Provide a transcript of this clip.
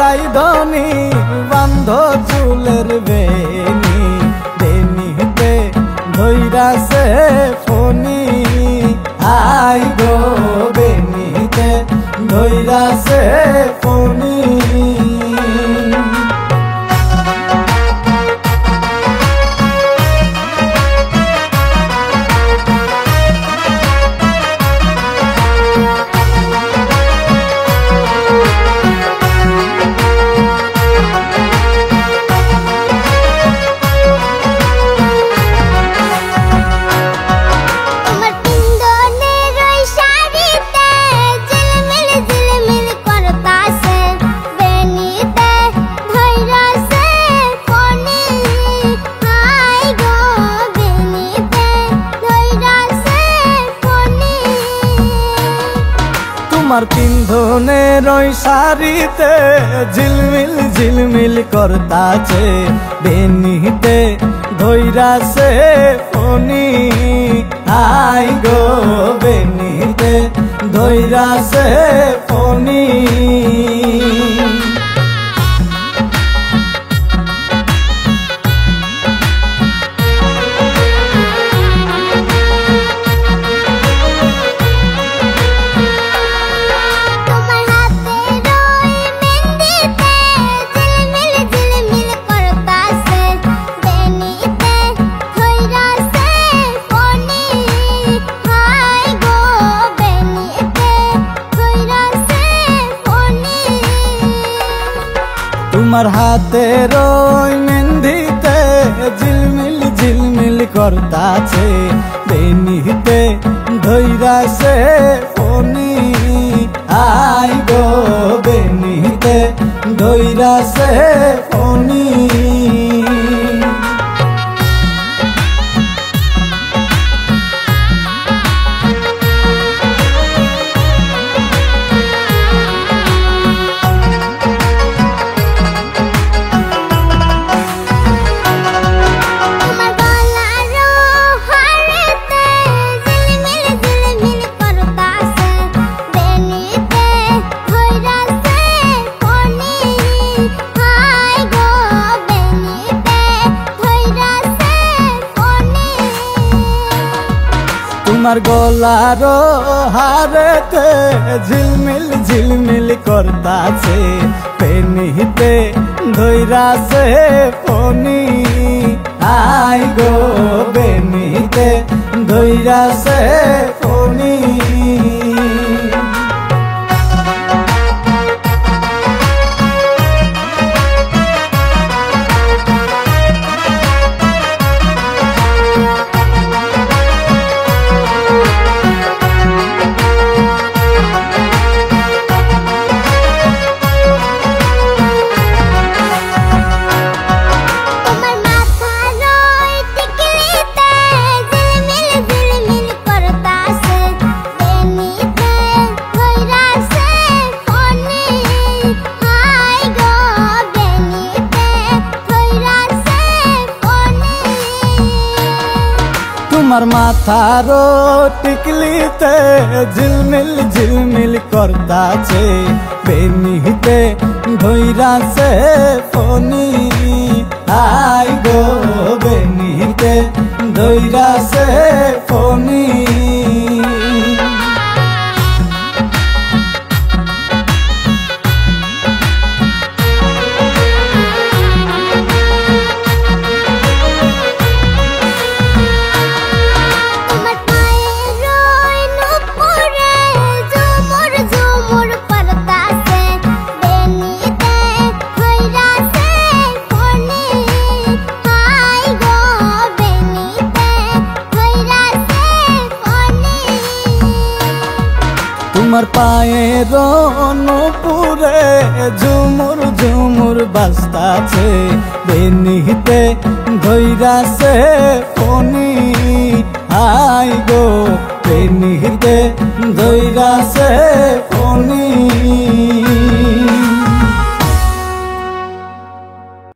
রাইধনি বান্ধ চুলের বেনি বেনিতে ধৈরাছে Fani I go বেনিতে ধৈরাছে Fani তোমার পিন্ধনের ওই শাড়িতে ঝিলমিল ঝিলমিল করতাছে বেনিতে ধৈরাছে ফনি আই গো বেনিতে ধৈরাছে ফনি তোমার হাতের ওই মেহেন্দিতে ঝিলমিল ঝিলমিল করতাছে বেনিতে ধৈরাছে ফনি আই গো বেনিতে ধৈরাছে ফনি তোমার গলার হারেতে ঝিলমিল ঝিলমিল করতাছে বেনিতে ধৈরাছে ফনি আই গো বেনিতে ধৈরাছে ফনি তোমার মাথার টিকলিতে ঝিলমিল ঝিলমিল করতাছে বেনিতে ধৈরাছে ফনি আই গো বেনিতে ধৈরাছে ফনি তোমার পায়ের নূপুরে ঝুমুর ঝুমুর বাজতাছে বেনিতে ধৈরাছে ফনি আই গো বেনিতে ধৈরাছে ফনি